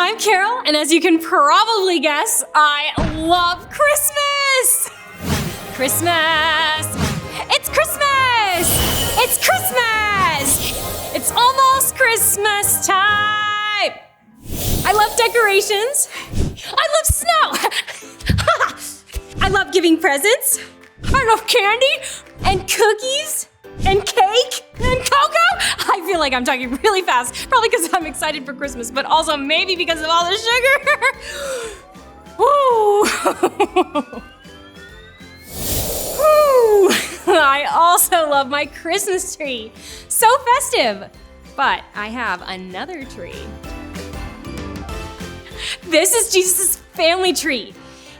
I'm Carol, and as you can probably guess, I love Christmas! Christmas! It's Christmas! It's Christmas! It's almost Christmas time! I love decorations. I love snow! I love giving presents. I love candy and cookies and cake and cocoa. I feel like I'm talking really fast, probably because I'm excited for Christmas, but also maybe because of all the sugar. Woo. Woo. I also love my Christmas tree. So festive. But I have another tree. This is Jesus' family tree.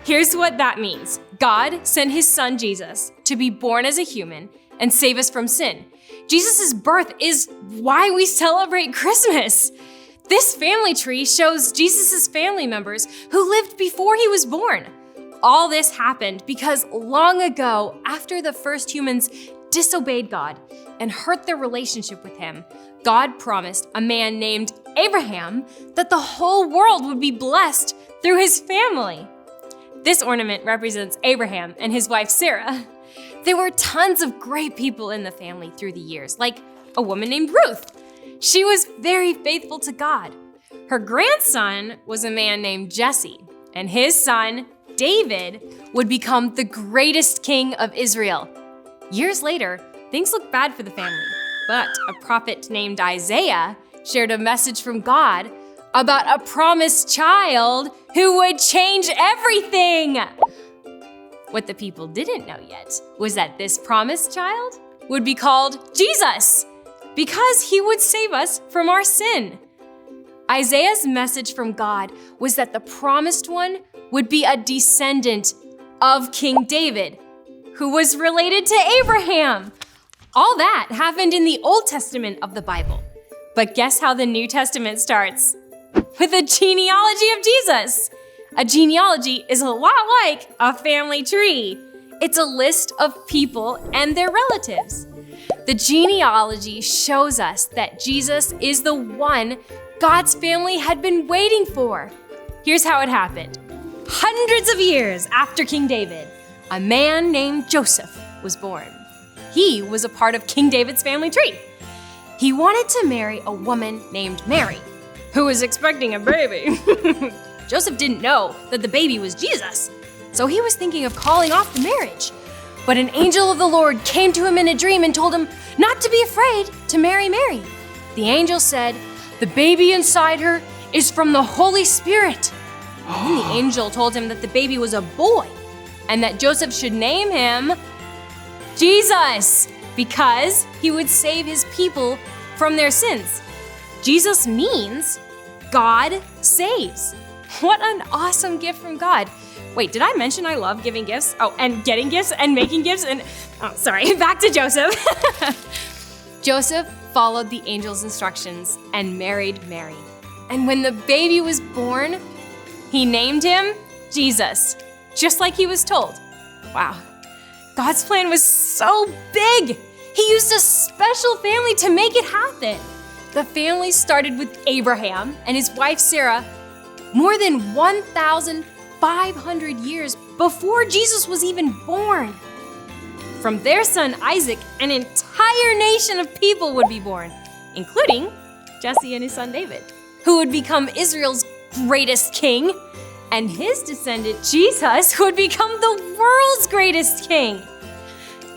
Here's what that means. God sent his son Jesus to be born as a human and save us from sin. Jesus' birth is why we celebrate Christmas. This family tree shows Jesus' family members who lived before he was born. All this happened because long ago, after the first humans disobeyed God and hurt their relationship with him, God promised a man named Abraham that the whole world would be blessed through his family. This ornament represents Abraham and his wife Sarah. There were tons of great people in the family through the years, like a woman named Ruth. She was very faithful to God. Her grandson was a man named Jesse, and his son, David, would become the greatest king of Israel. Years later, things looked bad for the family, but a prophet named Isaiah shared a message from God about a promised child who would change everything. What the people didn't know yet was that this promised child would be called Jesus because he would save us from our sin. Isaiah's message from God was that the promised one would be a descendant of King David, who was related to Abraham. All that happened in the Old Testament of the Bible. But guess how the New Testament starts? With a genealogy of Jesus. A genealogy is a lot like a family tree. It's a list of people and their relatives. The genealogy shows us that Jesus is the one God's family had been waiting for. Here's how it happened. Hundreds of years after King David, a man named Joseph was born. He was a part of King David's family tree. He wanted to marry a woman named Mary, who was expecting a baby. Joseph didn't know that the baby was Jesus, so he was thinking of calling off the marriage. But an angel of the Lord came to him in a dream and told him not to be afraid to marry Mary. The angel said, "The baby inside her is from the Holy Spirit." And then the angel told him that the baby was a boy and that Joseph should name him Jesus because he would save his people from their sins. Jesus means God saves. What an awesome gift from God. Wait, did I mention I love giving gifts? Oh, and getting gifts and making gifts sorry, back to Joseph. Joseph followed the angel's instructions and married Mary. And when the baby was born, he named him Jesus, just like he was told. Wow, God's plan was so big. He used a special family to make it happen. The family started with Abraham and his wife Sarah more than 1,500 years before Jesus was even born. From their son Isaac, an entire nation of people would be born, including Jesse and his son David, who would become Israel's greatest king, and his descendant Jesus would become the world's greatest king.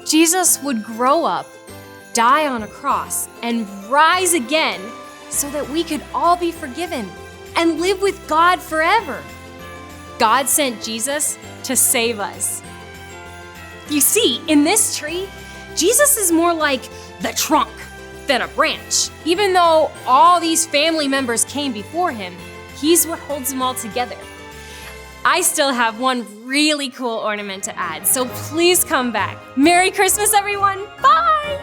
Jesus would grow up, die on a cross, and rise again so that we could all be forgiven and live with God forever. God sent Jesus to save us. You see, in this tree, Jesus is more like the trunk than a branch. Even though all these family members came before him, he's what holds them all together. I still have one really cool ornament to add, so please come back. Merry Christmas, everyone. Bye!